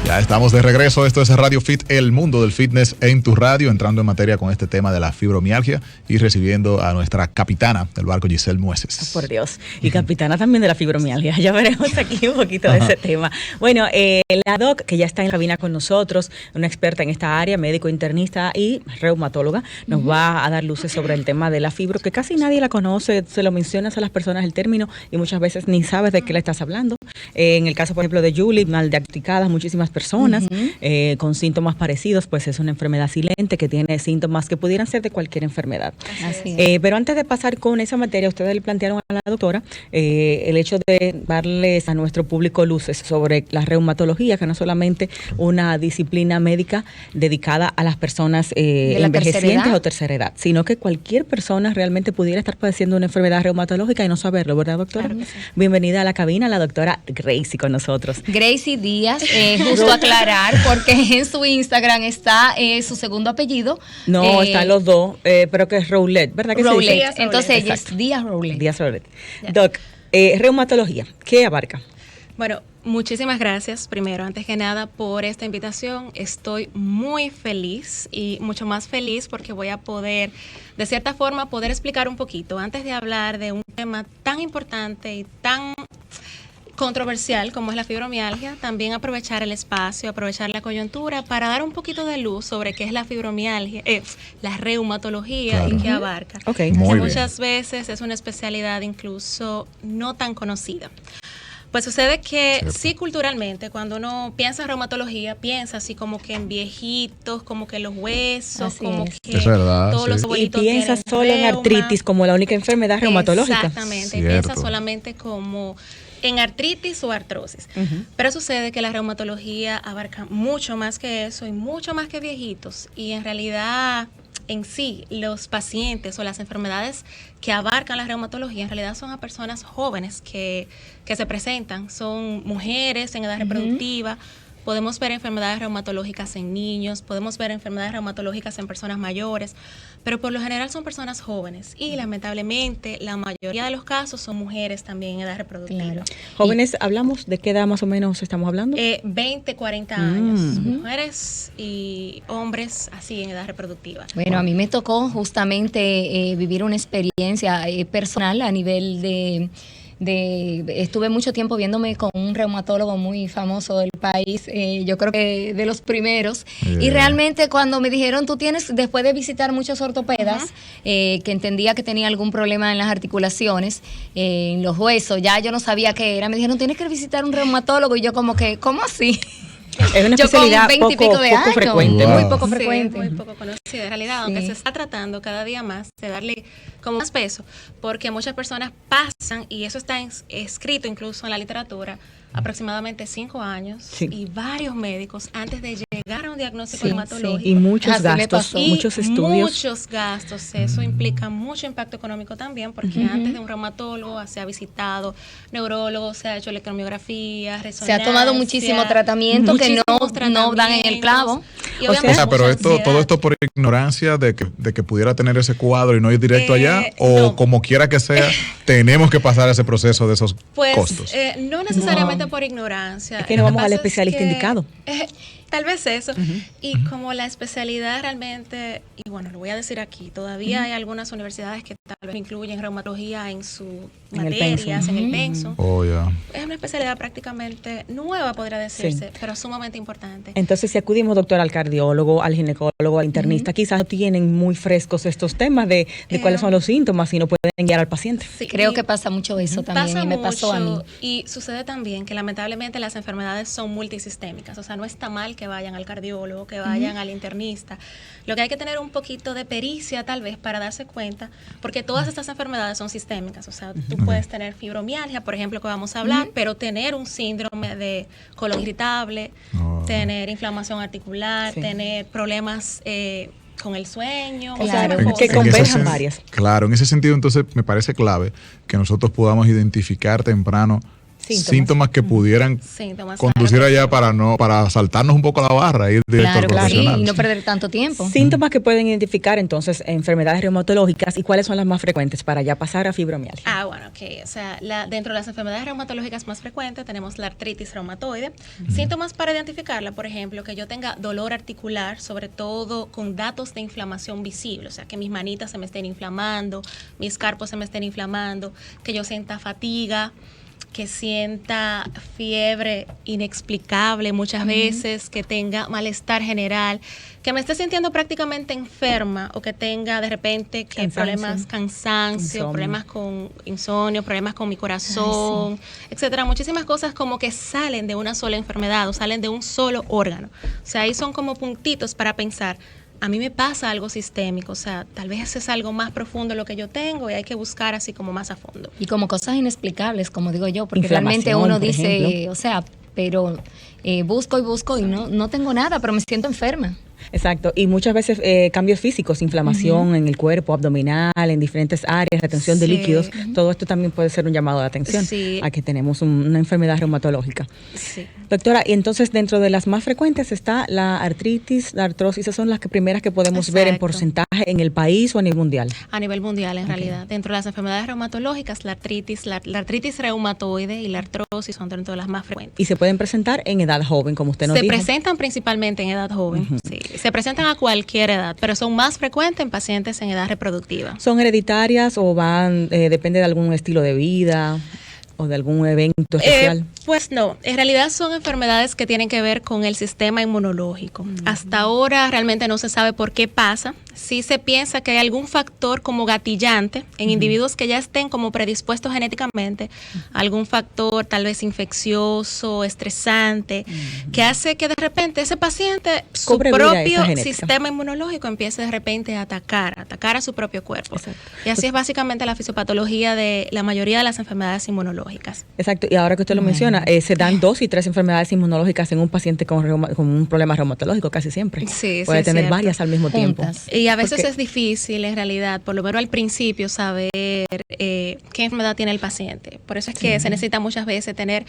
Ya estamos de regreso, esto es Radio Fit, el mundo del fitness en tu radio, entrando en materia con este tema de la fibromialgia y recibiendo a nuestra capitana del barco, Giselle Mueces. Oh, por Dios, y capitana también de la fibromialgia, ya veremos aquí un poquito de ese tema. Bueno, la doc, que ya está en cabina con nosotros, una experta en esta área, médico internista y reumatóloga, nos va a dar luces sobre el tema de la fibro, que casi nadie la conoce, se lo mencionas a las personas el término y muchas veces ni sabes de qué le estás hablando. En el caso, por ejemplo, de Julie, mal diagnosticadas muchísimas personas con síntomas parecidos, pues es una enfermedad silente que tiene síntomas que pudieran ser de cualquier enfermedad. Pero antes de pasar con esa materia, ustedes le plantearon a la doctora el hecho de darles a nuestro público luces sobre la reumatología, que no es solamente una disciplina médica dedicada a las personas envejecientes o tercera edad, sino que cualquier persona realmente pudiera estar padeciendo una enfermedad reumatológica y no saberlo, ¿verdad, doctora? Claro que sí. Bienvenida a la cabina, la doctora Gracie con nosotros. Gracie Díaz, justo aclarar, porque en su Instagram está su segundo apellido. No, están los dos, pero que es Roulette, ¿verdad que Roulette. Sí? Entonces ella es Díaz Roulette. Díaz Roulette. Yeah. Doc, reumatología, ¿qué abarca? Bueno, muchísimas gracias, primero, antes que nada, por esta invitación. Estoy muy feliz y mucho más feliz porque voy a poder, de cierta forma, poder explicar un poquito, antes de hablar de un tema tan importante y tan controversial como es la fibromialgia, también aprovechar el espacio, aprovechar la coyuntura para dar un poquito de luz sobre qué es la fibromialgia, la reumatología y qué abarca. Okay. Muchas veces es una especialidad incluso no tan conocida. Pues sucede que sí, culturalmente, cuando uno piensa en reumatología, piensa así como que en viejitos, como que los huesos, así como es. Que es verdad, todos los abuelitos tienen reuma. Y piensa solo en artritis como la única enfermedad reumatológica. Exactamente, y piensa solamente como en artritis o artrosis. Pero sucede que la reumatología abarca mucho más que eso y mucho más que viejitos. Y en realidad, en sí, los pacientes o las enfermedades que abarcan la reumatología en realidad son a personas jóvenes que se presentan. Son mujeres en edad reproductiva. Podemos ver enfermedades reumatológicas en niños, podemos ver enfermedades reumatológicas en personas mayores, pero por lo general son personas jóvenes y lamentablemente la mayoría de los casos son mujeres también en edad reproductiva. Claro. Jóvenes, ¿hablamos de qué edad más o menos estamos hablando? 20, 40 años, mujeres y hombres así en edad reproductiva. Bueno, a mí me tocó justamente vivir una experiencia personal a nivel estuve mucho tiempo viéndome con un reumatólogo muy famoso del país, yo creo que de los primeros, y realmente cuando me dijeron, tú tienes, después de visitar muchos ortopedas, que entendía que tenía algún problema en las articulaciones, en los huesos, ya yo no sabía qué era, me dijeron, tienes que visitar un reumatólogo, y yo como que, ¿cómo así? Es una especialidad poco frecuente. Muy poco frecuente. Sí, muy poco conocida en realidad, aunque se está tratando cada día más de darle como más peso, porque muchas personas pasan, y eso está escrito incluso en la literatura, aproximadamente 5 años y varios médicos antes de llegar a un diagnóstico reumatológico. Y muchos gastos, muchos estudios. Muchos gastos, eso implica mucho impacto económico también, porque antes de un reumatólogo se ha visitado neurólogo, se ha hecho electromiografía, resonancia. Se ha tomado muchísimo tratamiento que no dan en el clavo. O sea, pero todo esto por ignorancia de que pudiera tener ese cuadro y no ir directo allá, o no. Como quiera que sea, tenemos que pasar ese proceso de esos costos. No necesariamente por ignorancia. Es que no vamos al especialista indicado. Tal vez eso. Y como la especialidad realmente, y bueno, lo voy a decir aquí, todavía hay algunas universidades que tal vez incluyen reumatología en sus materias, en el pensum. Es una especialidad prácticamente nueva, podría decirse, pero sumamente importante. Entonces, si acudimos, doctor, al cardiólogo, al ginecólogo, al internista, quizás no tienen muy frescos estos temas de cuáles son los síntomas y no pueden guiar al paciente. Sí, creo que pasa mucho eso también, y me pasó a mí. Y sucede también que lamentablemente las enfermedades son multisistémicas, o sea, no está mal que vayan al cardiólogo, que vayan al internista. Lo que hay que tener un poquito de pericia tal vez para darse cuenta, porque todas estas enfermedades son sistémicas, o sea, tú puedes tener fibromialgia, por ejemplo, que vamos a hablar, pero tener un síndrome de colon irritable, tener inflamación articular, tener problemas con el sueño, claro, que converjan varias. Claro, en ese sentido entonces me parece clave que nosotros podamos identificar temprano síntomas que pudieran conducir allá para saltarnos un poco la barra, ir directo al profesional. Sí, y no perder tanto tiempo. Síntomas que pueden identificar entonces enfermedades reumatológicas y cuáles son las más frecuentes para ya pasar a fibromialgia. Bueno, ok. O sea, dentro de las enfermedades reumatológicas más frecuentes tenemos la artritis reumatoide. Síntomas para identificarla, por ejemplo, que yo tenga dolor articular, sobre todo con datos de inflamación visible, o sea, que mis manitas se me estén inflamando, mis carpos se me estén inflamando, que yo sienta fatiga, que sienta fiebre inexplicable muchas veces, que tenga malestar general, que me esté sintiendo prácticamente enferma o que tenga de repente cansancio, problemas con insomnio, problemas con mi corazón, etcétera. Muchísimas cosas como que salen de una sola enfermedad o salen de un solo órgano. O sea, ahí son como puntitos para pensar. A mí me pasa algo sistémico, o sea, tal vez es algo más profundo lo que yo tengo y hay que buscar así como más a fondo. Y como cosas inexplicables, como digo yo, porque realmente uno dice, o sea, pero busco y no tengo nada, pero me siento enferma. Exacto, y muchas veces cambios físicos, inflamación en el cuerpo, abdominal, en diferentes áreas, retención de líquidos, todo esto también puede ser un llamado de atención a que tenemos una enfermedad reumatológica. Doctora, y entonces dentro de las más frecuentes está la artritis, la artrosis, esas son las primeras que podemos ver en porcentaje en el país o a nivel mundial. A nivel mundial, en realidad. Dentro de las enfermedades reumatológicas, la artritis reumatoide y la artrosis son dentro de las más frecuentes. Y se pueden presentar en edad joven, como usted nos dijo. Se presentan principalmente en edad joven, sí. Se presentan a cualquier edad, pero son más frecuentes en pacientes en edad reproductiva. ¿Son hereditarias o depende de algún estilo de vida o de algún evento especial? Pues no, en realidad son enfermedades que tienen que ver con el sistema inmunológico. Hasta ahora realmente no se sabe por qué pasa. Sí se piensa que hay algún factor como gatillante en individuos que ya estén como predispuestos genéticamente, algún factor tal vez infeccioso, estresante, que hace que de repente ese paciente, su propio sistema inmunológico empiece de repente a atacar a su propio cuerpo. Exacto. Y así es básicamente la fisiopatología de la mayoría de las enfermedades inmunológicas. Exacto, y ahora que usted lo menciona, se dan 2 y 3 enfermedades inmunológicas en un paciente con un problema reumatológico casi siempre. Sí, puede tener varias al mismo tiempo. Y a veces es difícil en realidad, por lo menos al principio, saber qué enfermedad tiene el paciente. Por eso es que se necesita muchas veces tener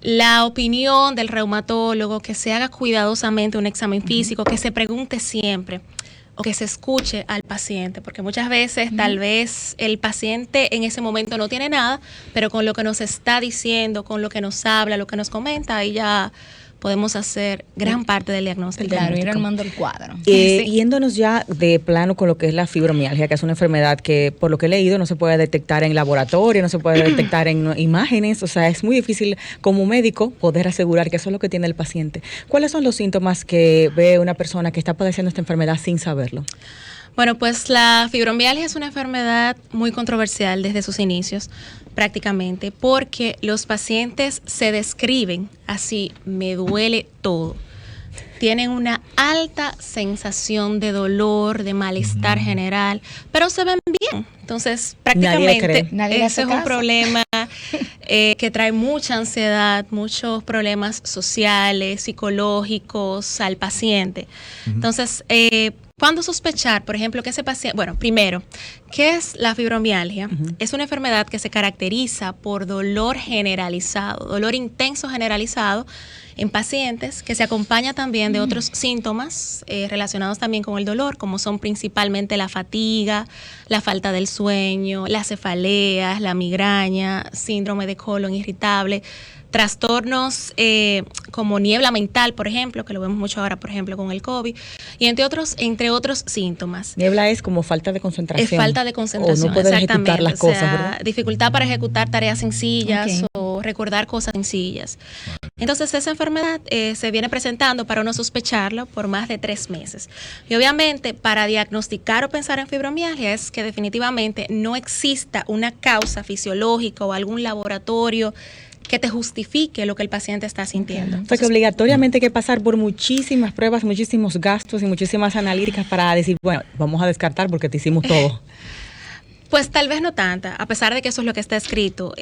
la opinión del reumatólogo, que se haga cuidadosamente un examen físico, que se pregunte siempre o que se escuche al paciente, porque muchas veces tal vez el paciente en ese momento no tiene nada, pero con lo que nos está diciendo, con lo que nos habla, lo que nos comenta, ahí ya podemos hacer gran parte del diagnóstico. Claro, ir armando el cuadro. Yéndonos ya de plano con lo que es la fibromialgia, que es una enfermedad que, por lo que he leído, no se puede detectar en laboratorio, no se puede detectar en imágenes, o sea, es muy difícil como médico poder asegurar que eso es lo que tiene el paciente. ¿Cuáles son los síntomas que ve una persona que está padeciendo esta enfermedad sin saberlo? Bueno, pues la fibromialgia es una enfermedad muy controversial desde sus inicios, prácticamente, porque los pacientes se describen así: me duele todo. Tienen una alta sensación de dolor, de malestar general, pero se ven bien. Entonces, prácticamente, ese es un problema que trae mucha ansiedad, muchos problemas sociales, psicológicos al paciente. Entonces, ¿cuándo sospechar, por ejemplo, que ese paciente? Bueno, primero, ¿qué es la fibromialgia? Es una enfermedad que se caracteriza por dolor generalizado, dolor intenso generalizado en pacientes, que se acompaña también de otros síntomas relacionados también con el dolor, como son principalmente la fatiga, la falta del sueño, las cefaleas, la migraña, síndrome de colon irritable, trastornos como niebla mental, por ejemplo, que lo vemos mucho ahora, por ejemplo, con el COVID, y entre otros síntomas. Niebla es como falta de concentración. Es falta de concentración, o no poder ejecutar las cosas, ¿verdad? Dificultad para ejecutar tareas sencillas o recordar cosas sencillas. Entonces, esa enfermedad se viene presentando para uno sospecharlo por más de 3 meses. Y obviamente, para diagnosticar o pensar en fibromialgia es que definitivamente no exista una causa fisiológica o algún laboratorio que te justifique lo que el paciente está sintiendo. O sea, que obligatoriamente hay que pasar por muchísimas pruebas, muchísimos gastos y muchísimas analíticas para decir, bueno, vamos a descartar porque te hicimos todo. Pues tal vez no tanta, a pesar de que eso es lo que está escrito,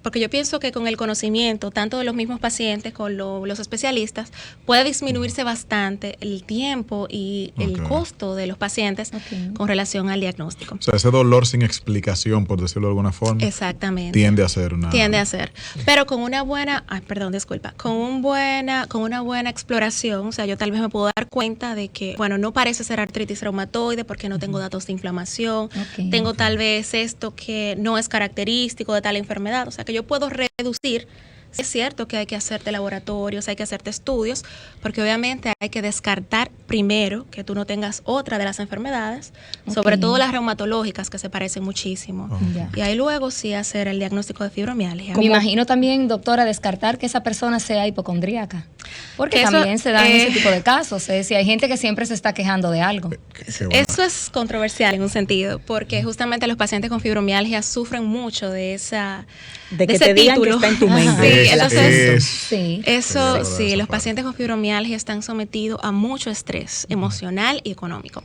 porque yo pienso que con el conocimiento, tanto de los mismos pacientes con los especialistas, puede disminuirse bastante el tiempo y el costo de los pacientes con relación al diagnóstico. O sea, ese dolor sin explicación, por decirlo de alguna forma, exactamente, tiende a ser pero con una buena, con una buena exploración, o sea, yo tal vez me puedo dar cuenta de que, bueno, no parece ser artritis reumatoide porque no tengo datos de inflamación, tengo tal vez esto que no es característico de tal enfermedad, o sea, que yo puedo reducir. Es cierto que hay que hacerte laboratorios, hay que hacerte estudios, porque obviamente hay que descartar primero que tú no tengas otra de las enfermedades, sobre todo las reumatológicas que se parecen muchísimo. Y ahí luego sí hacer el diagnóstico de fibromialgia. Me imagino también, doctora, descartar que esa persona sea hipocondríaca, porque también se dan ese tipo de casos. Si hay gente que siempre se está quejando de algo. Eso es controversial en un sentido, porque justamente los pacientes con fibromialgia sufren mucho de esa... De que te digan que está en tu mente. Los pacientes con fibromialgia están sometidos a mucho estrés emocional y económico.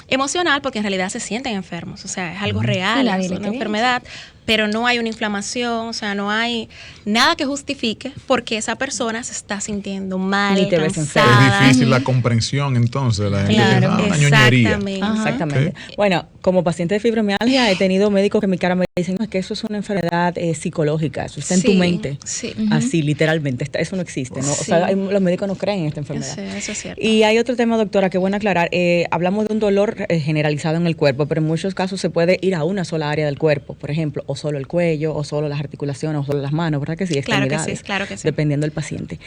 Emocional porque en realidad se sienten enfermos, o sea, es algo real, es una enfermedad, pero no hay una inflamación, o sea, no hay nada que justifique porque esa persona se está sintiendo mal, cansada. Es difícil la comprensión, entonces, la gente una ñoñería. Exactamente. Bueno, como paciente de fibromialgia he tenido médicos que en mi cara me dicen que eso es una enfermedad psicológica, eso está en tu mente. Así, literalmente, eso no existe, ¿no? O sea, los médicos no creen en esta enfermedad. Eso es cierto. Y hay otro tema, doctora, que bueno aclarar. Hablamos de un dolor generalizado en el cuerpo, pero en muchos casos se puede ir a una sola área del cuerpo, por ejemplo, o solo el cuello, o solo las articulaciones, o solo las manos, ¿verdad que sí? Claro que sí. Dependiendo del paciente.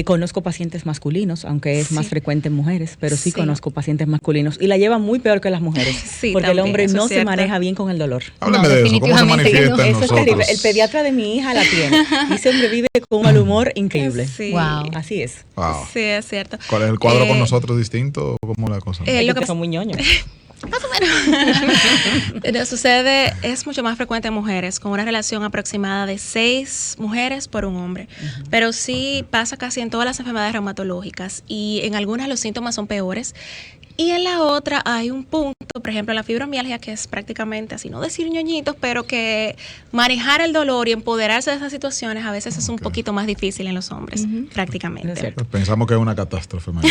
Conozco pacientes masculinos, aunque es más frecuente en mujeres, pero sí conozco pacientes masculinos y la llevan muy peor que las mujeres, porque también, el hombre no se maneja bien con el dolor. Háblame de eso, ¿cómo se manifiesta en nosotros? Eso es terrible. El pediatra de mi hija la tiene y ese hombre vive con un mal humor increíble. Wow. Así es. Wow. Sí, es cierto. ¿Cuál es el cuadro con nosotros distinto o cómo la cosa? Lo que son muy ñoños. Más o menos. Sucede, es mucho más frecuente en mujeres, con una relación aproximada de 6 mujeres por un hombre. Pero sí pasa casi en todas las enfermedades reumatológicas y en algunas los síntomas son peores. Y en la otra hay un punto, por ejemplo, la fibromialgia, que es prácticamente, así no decir ñoñitos, pero que manejar el dolor y empoderarse de esas situaciones a veces es un poquito más difícil en los hombres, prácticamente. Pues pensamos que es una catástrofe. No,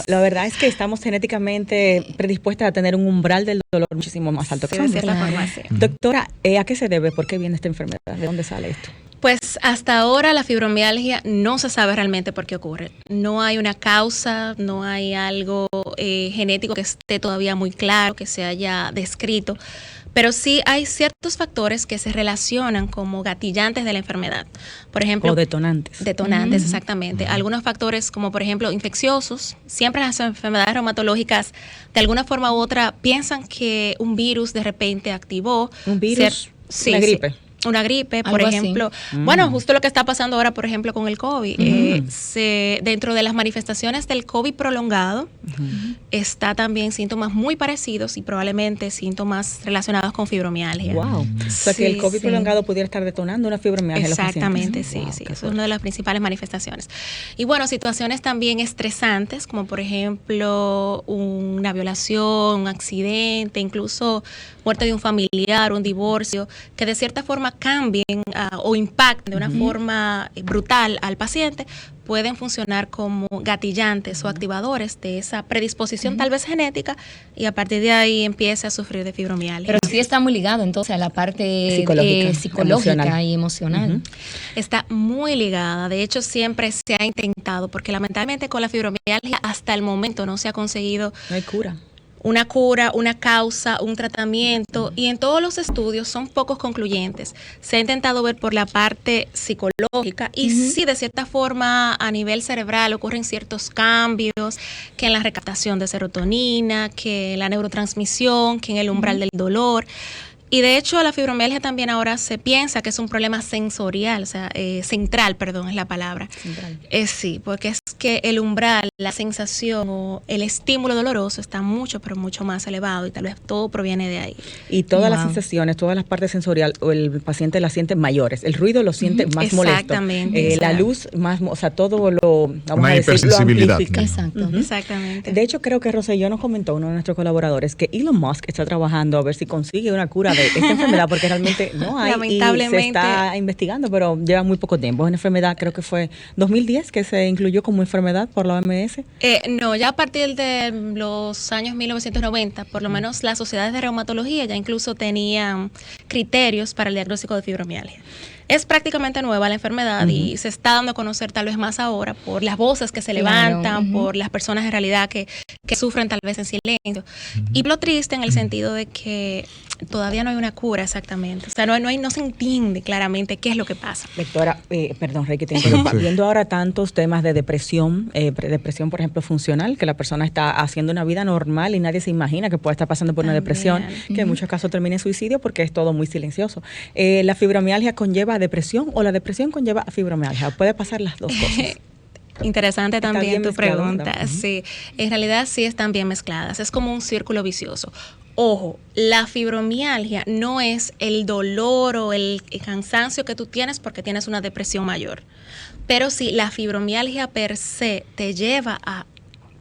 la verdad es que estamos genéticamente predispuestas a tener un umbral del dolor muchísimo más alto que de cierta forma, sí. Doctora, ¿a qué se debe? ¿Por qué viene esta enfermedad? ¿De dónde sale esto? Pues hasta ahora la fibromialgia no se sabe realmente por qué ocurre. No hay una causa, no hay algo genético que esté todavía muy claro, que se haya descrito, pero sí hay ciertos factores que se relacionan como gatillantes de la enfermedad. Por ejemplo, o detonantes. Detonantes, exactamente. Algunos factores como por ejemplo infecciosos. Siempre las enfermedades reumatológicas de alguna forma u otra piensan que un virus de repente activó. ¿Un virus? Una gripe. Sí. Una gripe, por ejemplo. Bueno, justo lo que está pasando ahora, por ejemplo, con el COVID. Dentro de las manifestaciones del COVID prolongado, está también síntomas muy parecidos y probablemente síntomas relacionados con fibromialgia. Wow. O sea, que el COVID prolongado pudiera estar detonando una fibromialgia. Exactamente, en los pacientes. sí. Eso es una de las principales manifestaciones. Y bueno, situaciones también estresantes, como por ejemplo una violación, un accidente, incluso muerte de un familiar, un divorcio, que de cierta forma cambien o impacten de una forma brutal al paciente, pueden funcionar como gatillantes o activadores de esa predisposición tal vez genética y a partir de ahí empieza a sufrir de fibromialgia. Pero sí está muy ligado entonces a la parte psicológica y emocional. Está muy ligada, de hecho siempre se ha intentado, porque lamentablemente con la fibromialgia hasta el momento no se ha conseguido. No hay cura. Una cura, una causa, un tratamiento, y en todos los estudios son pocos concluyentes. Se ha intentado ver por la parte psicológica y sí, de cierta forma a nivel cerebral ocurren ciertos cambios, que en la recaptación de serotonina, que en la neurotransmisión, que en el umbral del dolor. Y de hecho la fibromialgia también ahora se piensa que es un problema sensorial, o sea, central, perdón, es la palabra. Sí, porque es que el umbral, la sensación o el estímulo doloroso está mucho, pero mucho más elevado y tal vez todo proviene de ahí. Y todas las sensaciones, todas las partes sensoriales, o el paciente las siente mayores. El ruido lo siente más exactamente, molesto. La luz más, o sea, todo lo, vamos a decir, lo amplifica. Exactamente. De hecho, creo que Rosselló nos comentó, uno de nuestros colaboradores, que Elon Musk está trabajando a ver si consigue una cura de esta enfermedad? Porque realmente no hay, lamentablemente, y se está investigando, pero lleva muy poco tiempo. Es una enfermedad, creo que fue 2010 que se incluyó como enfermedad por la OMS. No, ya a partir de los años 1990, por lo menos las sociedades de reumatología ya incluso tenían criterios para el diagnóstico de fibromialgia. Es prácticamente nueva la enfermedad y se está dando a conocer tal vez más ahora por las voces que se levantan, por las personas en realidad que sufren tal vez en silencio. Y lo triste en el sentido de que todavía no hay una cura exactamente. O sea, no se entiende claramente qué es lo que pasa. Doctora, perdón, Rey, que te interrumpa. Sí. Viendo ahora tantos temas de depresión, depresión, por ejemplo, funcional, que la persona está haciendo una vida normal y nadie se imagina que puede estar pasando por una depresión, que en muchos casos termina en suicidio porque es todo muy silencioso. ¿La fibromialgia conlleva depresión o la depresión conlleva fibromialgia? ¿Puede pasar las dos cosas? Interesante también tu pregunta. Sí, en realidad sí están bien mezcladas. Es como un círculo vicioso. Ojo, la fibromialgia no es el dolor o el cansancio que tú tienes porque tienes una depresión mayor. Pero sí, la fibromialgia per se te lleva a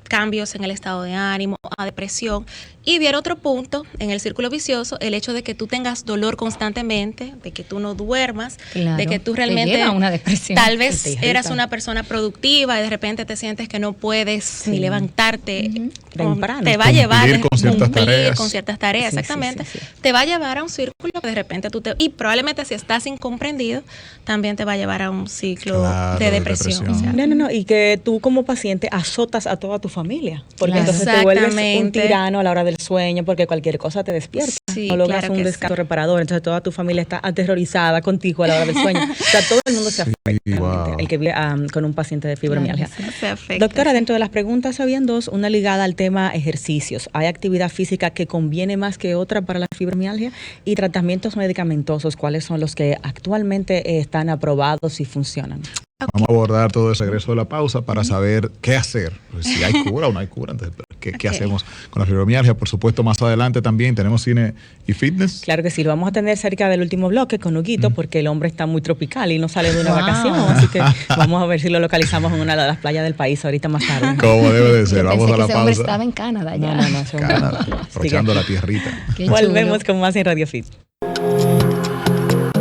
cambios en el estado de ánimo, a depresión. Y viene otro punto en el círculo vicioso, el hecho de que tú tengas dolor constantemente, de que tú no duermas, de que tú realmente te lleva a una depresión. Tal vez eras una persona productiva y de repente te sientes que no puedes ni levantarte temprano. Te va a llevar a cumplir con ciertas tareas, exactamente. Sí. Te va a llevar a un círculo que de repente y probablemente si estás incomprendido, también te va a llevar a un ciclo de depresión. O sea, no, y que tú como paciente azotas a toda tu familia, porque entonces te vuelves un tirano a la hora del sueño, porque cualquier cosa te despierta. Sí, no logras un descanso reparador, entonces toda tu familia está aterrorizada contigo a la hora del sueño. O sea, todo el mundo se afecta, el que vive con un paciente de fibromialgia. Se afecta. Doctora, dentro de las preguntas habían dos, una ligada al tema ejercicios. ¿Hay actividad física que conviene más que otra para la fibromialgia? Y tratamientos medicamentosos, ¿cuáles son los que actualmente están aprobados y funcionan? Vamos a abordar todo ese regreso de la pausa para saber qué hacer, pues, si hay cura o no hay cura. Entonces, ¿qué hacemos con la fibromialgia? Por supuesto, más adelante también tenemos cine y fitness. Claro que sí, lo vamos a tener cerca del último bloque con Huguito, porque el hombre está muy tropical y no sale de una vacación, así que vamos a ver si lo localizamos en una de las playas del país ahorita más tarde. Como debe de ser, vamos a la ese pausa. Hombre estaba en Canadá ya. Canadá, aprovechando la tierrita. Volvemos con más en Radio Fit.